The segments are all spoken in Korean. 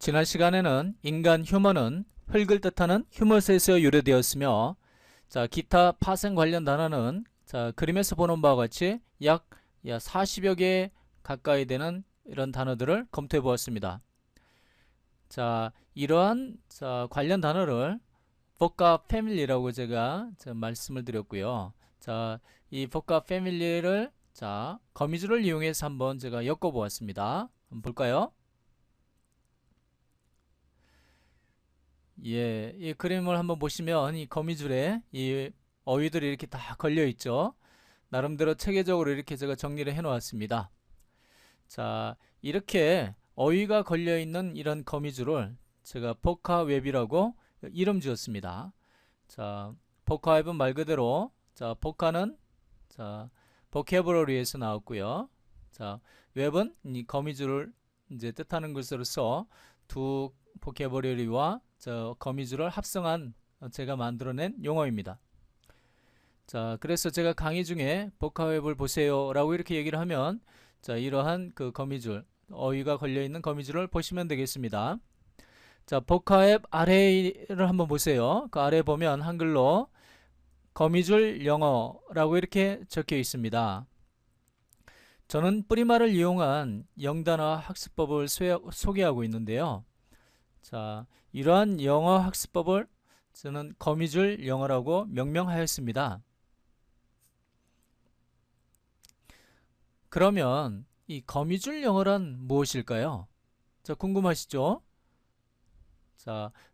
지난 시간에는 인간 휴먼은 흙을 뜻하는 휴머스에서 유래되었으며, 기타 파생 관련 단어는 그림에서 보는 바와 같이 약 40여 개 가까이 되는 이런 단어들을 검토해 보았습니다. 이러한 관련 단어를 vocab family라고 제가 말씀을 드렸고요. 이 vocab family를 거미줄을 이용해서 한번 제가 엮어 보았습니다. 한번 볼까요? 예, 이 그림을 한번 보시면 이 거미줄에 이 어휘들이 이렇게 다 걸려 있죠. 나름대로 체계적으로 이렇게 제가 정리를 해 놓았습니다. 이렇게 어휘가 걸려 있는 이런 거미줄을 제가 보카웹이라고 이름 지었습니다. 보카웹은 말 그대로 보카는 보캐버러리에서 나왔고요. 웹은 이 거미줄을 이제 뜻하는 것으로서 두 보캐버러리와 거미줄을 합성한 제가 만들어낸 용어입니다. 그래서 제가 강의 중에 보카웹을 보세요 라고 이렇게 얘기를 하면 이러한 그 거미줄, 어휘가 걸려있는 거미줄을 보시면 되겠습니다. 보카웹 아래를 한번 보세요. 그 아래 보면 한글로 거미줄 영어라고 이렇게 적혀 있습니다. 저는 뿌리말을 이용한 영단어 학습법을 소개하고 있는데요. 이러한 영어 학습법을 저는 거미줄 영어라고 명명하였습니다. 그러면 이 거미줄 영어란 무엇일까요? 궁금하시죠?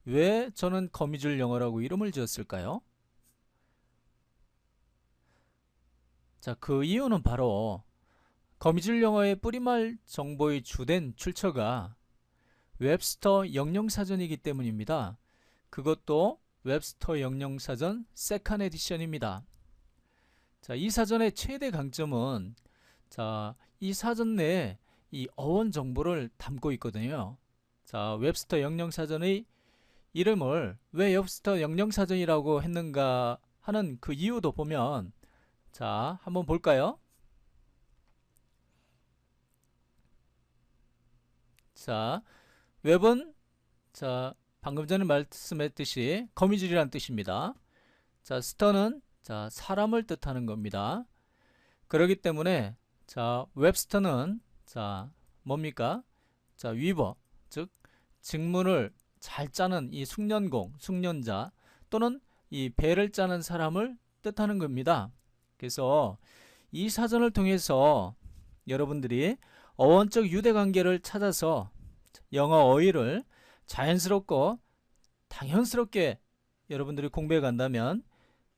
왜 저는 거미줄 영어라고 이름을 지었을까요? 그 이유는 바로 거미줄 영어의 뿌리말 정보의 주된 출처가 웹스터 영영사전이기 때문입니다. 그것도 웹스터 영영사전 세컨 에디션입니다. 이 사전의 최대 강점은 이 사전 내에 이 어원 정보를 담고 있거든요. 웹스터 영영사전의 이름을 왜 웹스터 영영사전이라고 했는가 하는 그 이유도 보면 한번 볼까요? 웹은 방금 전에 말씀했듯이 거미줄이란 뜻입니다. 스터는 사람을 뜻하는 겁니다. 그렇기 때문에 웹스터는 뭡니까? 위버, 즉 직문을 잘 짜는 이 숙련공, 숙련자 또는 이 배를 짜는 사람을 뜻하는 겁니다. 그래서 이 사전을 통해서 여러분들이 어원적 유대관계를 찾아서 영어 어휘를 자연스럽고 당연스럽게 여러분들이 공부해 간다면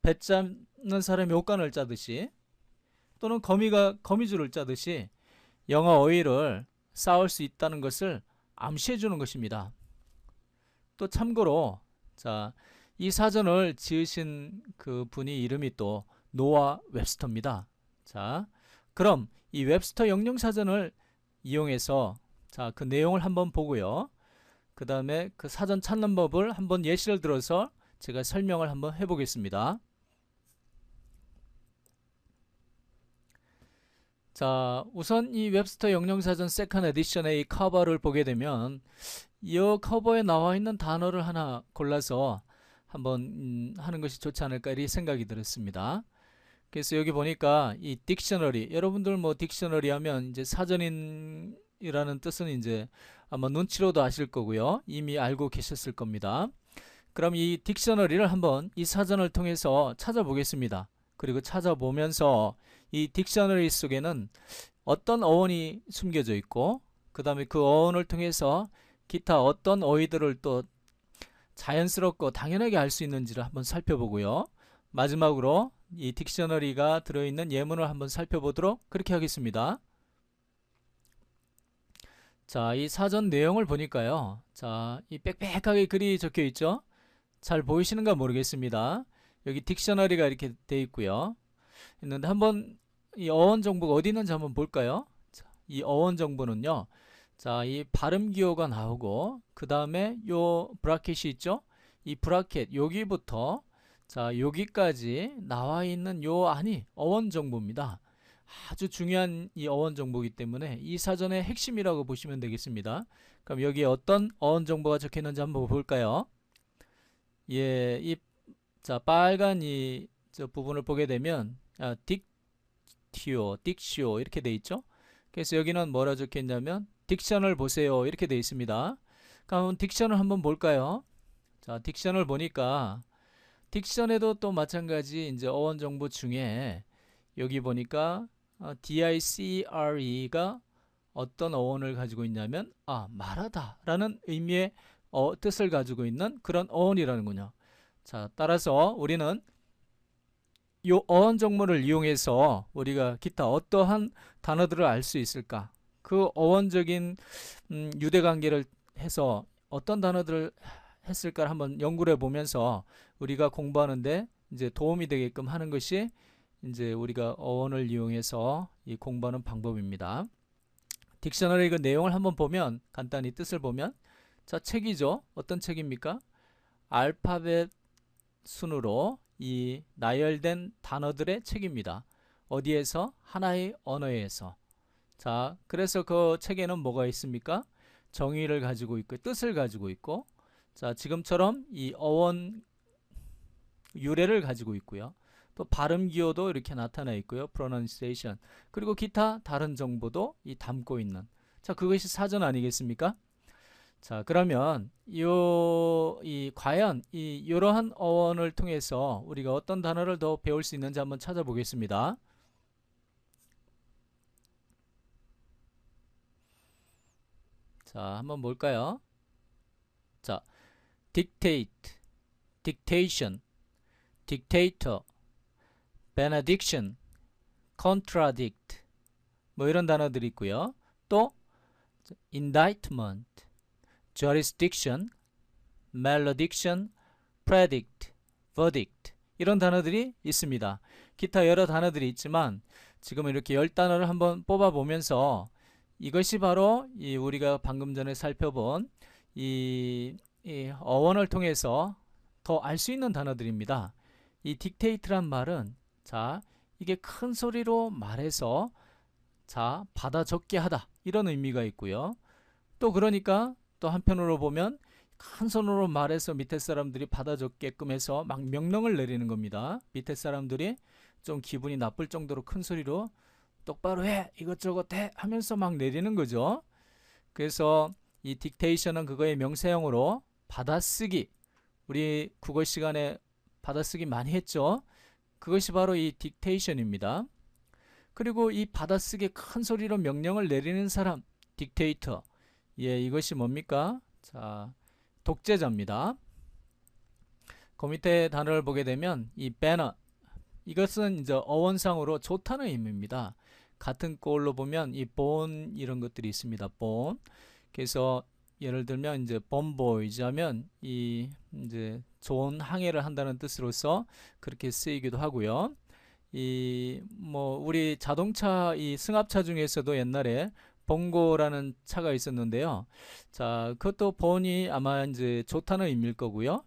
배 짜는 사람이 옷간을 짜듯이 또는 거미가 거미줄을 짜듯이 영어 어휘를 쌓을 수 있다는 것을 암시해 주는 것입니다. 또 참고로 이 사전을 지으신 그 분이 이름이 또 노아 웹스터입니다. 그럼 이 웹스터 영영사전을 이용해서 그 내용을 한번 보고요. 그 다음에 그 사전 찾는 법을 한번 예시를 들어서 제가 설명을 한번 해보겠습니다. 우선 이 웹스터 영영사전 세컨 에디션의 이 커버를 보게 되면 이 커버에 나와 있는 단어를 하나 골라서 한번 하는 것이 좋지 않을까 이렇게 생각이 들었습니다. 그래서 여기 보니까 이 딕셔너리, 여러분들 뭐 딕셔너리 하면 이제 사전이라는 뜻은 이제 아마 눈치로도 아실 거고요. 이미 알고 계셨을 겁니다. 그럼 이 딕셔너리를 한번 이 사전을 통해서 찾아보겠습니다. 그리고 찾아보면서 이 딕셔너리 속에는 어떤 어원이 숨겨져 있고 그 다음에 그 어원을 통해서 기타 어떤 어휘들을 또 자연스럽고 당연하게 알 수 있는지를 한번 살펴보고요. 마지막으로 이 딕셔너리가 들어있는 예문을 한번 살펴보도록 그렇게 하겠습니다. 이 사전 내용을 보니까요. 이 빽빽하게 글이 적혀 있죠. 잘 보이시는가 모르겠습니다. 여기 딕셔너리가 이렇게 돼 있고요. 있는데 한번 이 어원 정보가 어디 있는지 한번 볼까요? 이 어원 정보는요. 이 발음 기호가 나오고 그 다음에 요 브라켓이 있죠. 이 브라켓 여기부터 여기까지 나와 있는 요 안이 어원 정보입니다. 아주 중요한 이 어원 정보이기 때문에 이 사전의 핵심이라고 보시면 되겠습니다. 그럼 여기에 어떤 어원 정보가 적혀 있는지 한번 볼까요? 예, 자, 빨간 저 부분을 보게 되면 딕시오 이렇게 돼 있죠. 그래서 여기는 뭐라 적혀 있냐면 딕션을 보세요 이렇게 돼 있습니다. 그럼 딕션을 한번 볼까요? 자, 딕션을 보니까 딕션에도 또 마찬가지 이제 어원 정보 중에 여기 보니까 DICRE가 어떤 어원을 가지고 있냐면 말하다 라는 의미의 뜻을 가지고 있는 그런 어원이라는군요. 자, 따라서 우리는 이 어원 정보를 이용해서 우리가 기타 어떠한 단어들을 알 수 있을까? 그 어원적인 유대관계를 해서 어떤 단어들을 했을까를 한번 연구를 해보면서 우리가 공부하는데 이제 도움이 되게끔 하는 것이 이제 우리가 어원을 이용해서 이 공부하는 방법입니다. 딕셔너리 그 내용을 한번 보면 간단히 뜻을 보면 자, 책이죠. 어떤 책입니까? 알파벳 순으로 이 나열된 단어들의 책입니다. 어디에서? 하나의 언어에서. 자, 그래서 그 책에는 뭐가 있습니까? 정의를 가지고 있고 뜻을 가지고 있고 자, 지금처럼 이 어원 유래를 가지고 있고요. 또 발음 기호도 이렇게 나타나 있고요. pronunciation. 그리고 기타 다른 정보도 담고 있는. 자, 그것이 사전 아니겠습니까? 자, 그러면 과연 이러한 어원을 통해서 우리가 어떤 단어를 더 배울 수 있는지 한번 찾아보겠습니다. 자, 한번 볼까요? 자, dictate, dictation, dictator, benediction, contradict 뭐 이런 단어들이 있고요. 또 indictment, jurisdiction, malediction, predict, verdict 이런 단어들이 있습니다. 기타 여러 단어들이 있지만 지금 이렇게 10단어를 한번 뽑아보면서 이것이 바로 우리가 방금 전에 살펴본 이 어원을 통해서 더 알 수 있는 단어들입니다. 이 dictate란 말은 자, 이게 큰 소리로 말해서 자, 받아 적게 하다 이런 의미가 있고요. 또 그러니까 또 한편으로 보면 큰 손으로 말해서 밑에 사람들이 받아 적게끔 해서 막 명령을 내리는 겁니다. 밑에 사람들이 좀 기분이 나쁠 정도로 큰 소리로 똑바로 해 이것저것 해 하면서 막 내리는 거죠. 그래서 이 딕테이션은 그거의 명사형으로 받아쓰기, 우리 국어 시간에 받아쓰기 많이 했죠. 그것이 바로 이 딕테이션입니다. 그리고 이 받아쓰기 큰 소리로 명령을 내리는 사람, 딕테이터. 예, 이것이 뭡니까? 자, 독재자입니다. 그 밑에 단어를 보게 되면 이 banner, 이것은 이제 어원상으로 좋다는 의미입니다. 같은 꼴로 보면 이 born 이런 것들이 있습니다. born. 그래서 예를 들면 이제 bonboys 하면 이제 좋은 항해를 한다는 뜻으로서 그렇게 쓰이기도 하고요. 우리 자동차 승합차 중에서도 옛날에 봉고라는 차가 있었는데요. 자, 그것도 본이 아마 이제 좋다는 의미일 거고요.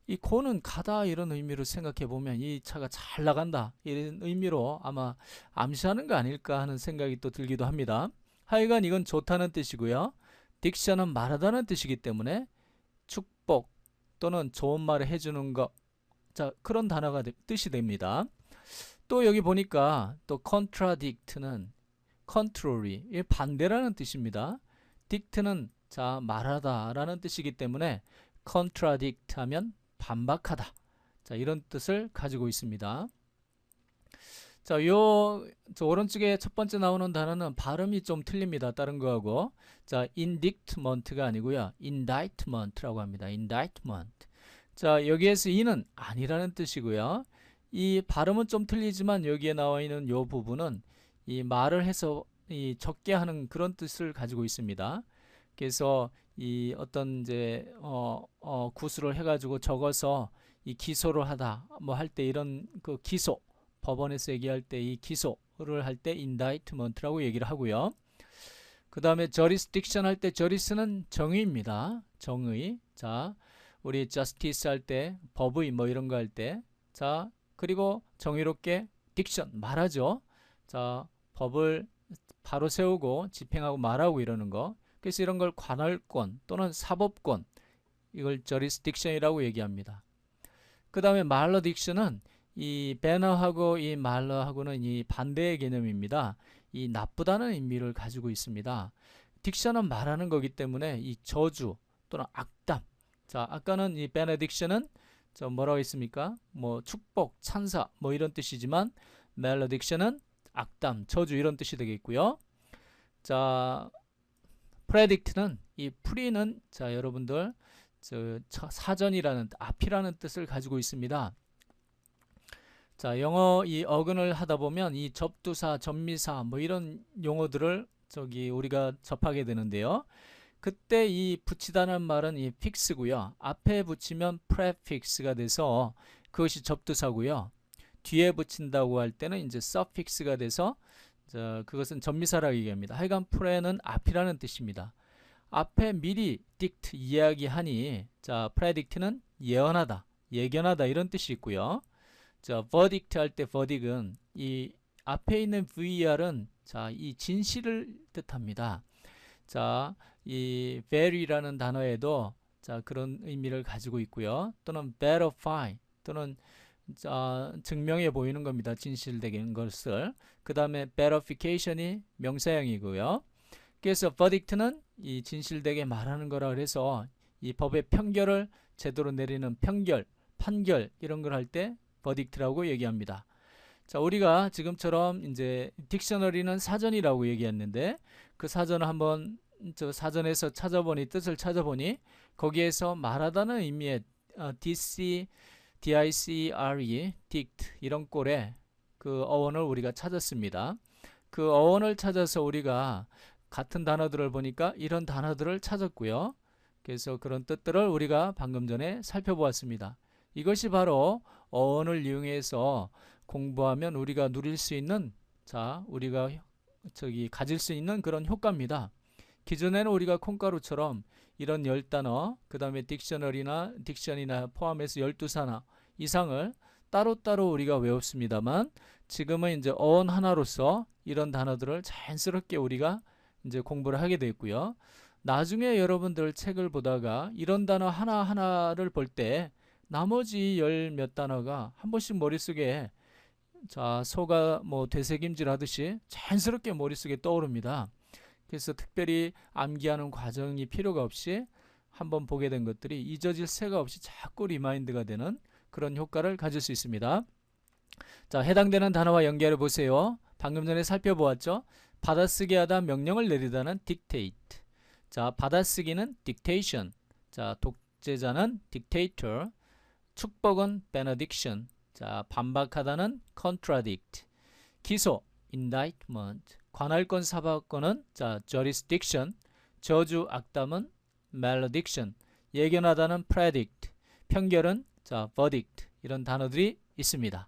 이 고는 가다 이런 의미로 생각해 보면 이 차가 잘 나간다 이런 의미로 아마 암시하는 거 아닐까 하는 생각이 또 들기도 합니다. 하여간 이건 좋다는 뜻이고요. 딕션은 말하다는 뜻이기 때문에 축복 또는 좋은 말을 해주는 것, 자, 그런 단어가 뜻이 됩니다. 또 여기 보니까 또 contradict는 contrary, 이 반대라는 뜻입니다. dict는 자, 말하다 라는 뜻이기 때문에 contradict 하면 반박하다. 자, 이런 뜻을 가지고 있습니다. 자, 저 오른쪽에 첫 번째 나오는 단어는 발음이 좀 틀립니다. 다른 거하고. 자, indictment가 아니고요. indictment라고 합니다. indictment. 자, 여기에서 이는 아니라는 뜻이고요. 이 발음은 좀 틀리지만 여기에 나와 있는 이 부분은 이 말을 해서 적게 하는 그런 뜻을 가지고 있습니다. 그래서 어떤 이제 구술을 해가지고 적어서 기소를 하다 뭐 할 때 이런 그 기소, 법원에서 얘기할 때 이 기소를 할 때 indictment라고 얘기를 하고요. 그 다음에 jurisdiction 할 때 juris는 정의입니다. 정의. 자, 우리 justice 할 때 법의 뭐 이런 거 할 때 자, 그리고 정의롭게 diction 말하죠. 자, 법을 바로 세우고 집행하고 말하고 이러는 거. 그래서 이런 걸 관할권 또는 사법권, 이걸 jurisdiction이라고 얘기합니다. 그 다음에 malediction 이 배너하고 이 말러하고는 이 반대의 개념입니다. 이 나쁘다는 의미를 가지고 있습니다. 딕션은 말하는 거기 때문에 이 저주 또는 악담. 자, 아까는 이 benediction은 저 뭐라고 했습니까? 뭐 축복, 찬사 뭐 이런 뜻이지만 malediction은 악담, 저주 이런 뜻이 되겠고요. 자, predict는 이 pre는 자 여러분들 저 사전이라는 앞이라는 뜻을 가지고 있습니다. 자, 영어 이 어근을 하다 보면 이 접두사, 접미사 뭐 이런 용어들을 저기 우리가 접하게 되는데요. 그때 이 붙이다는 말은 이 fix고요. 앞에 붙이면 prefix가 돼서 그것이 접두사고요. 뒤에 붙인다고 할 때는 이제 suffix가 돼서 그것은 접미사라고 얘기합니다. 하여간 pre는 앞이라는 뜻입니다. 앞에 미리 dict 이야기하니 자 predict는 예언하다, 예견하다 이런 뜻이 있고요. 자 verdict 할 때 verdict은 이 앞에 있는 ver은 자 이 진실을 뜻합니다. 자 이 very라는 단어에도 자 그런 의미를 가지고 있고요. 또는 verify 또는 증명해 보이는 겁니다. 진실되는 것을. 그 다음에 verification이 명사형이고요. 그래서 verdict는 이 진실되게 말하는 거라 그래서 이 법의 편결을 제대로 내리는 편결, 판결 이런 걸 할 때 verdict라고 얘기합니다. 자, 우리가 지금처럼 이제 딕셔너리는 사전이라고 얘기했는데 그 사전을 한번 저 사전에서 찾아보니 뜻을 찾아보니 거기에서 말하다는 의미의 dice, dict 이런 꼴의 그 어원을 우리가 찾았습니다. 그 어원을 찾아서 우리가 같은 단어들을 보니까 이런 단어들을 찾았고요. 그래서 그런 뜻들을 우리가 방금 전에 살펴보았습니다. 이것이 바로 어원을 이용해서 공부하면 우리가 누릴 수 있는 자 우리가 가질 수 있는 그런 효과입니다. 기존에는 우리가 콩가루처럼 이런 10단어 그 다음에 딕션이나 포함해서 12단어 이상을 따로따로 우리가 외웠습니다만 지금은 이제 어원 하나로서 이런 단어들을 자연스럽게 우리가 이제 공부를 하게 되었고요. 나중에 여러분들 책을 보다가 이런 단어 하나하나를 볼 때 나머지 10몇 단어가 한 번씩 머릿속에 자 소가 뭐 되새김질 하듯이 자연스럽게 머릿속에 떠오릅니다. 그래서 특별히 암기하는 과정이 필요가 없이 한번 보게 된 것들이 잊어질 새가 없이 자꾸 리마인드가 되는 그런 효과를 가질 수 있습니다. 자, 해당되는 단어와 연결해 보세요. 방금 전에 살펴보았죠. 받아쓰게 하다, 명령을 내리다는 dictate. 자, 받아쓰기는 dictation. 자, 독재자는 dictator. 축복은 benediction. 자, 반박하다는 contradict. 기소 indictment. 관할권 사법권은 자 jurisdiction. 저주 악담은 malediction. 예견하다는 predict. 편결은 자 verdict. 이런 단어들이 있습니다.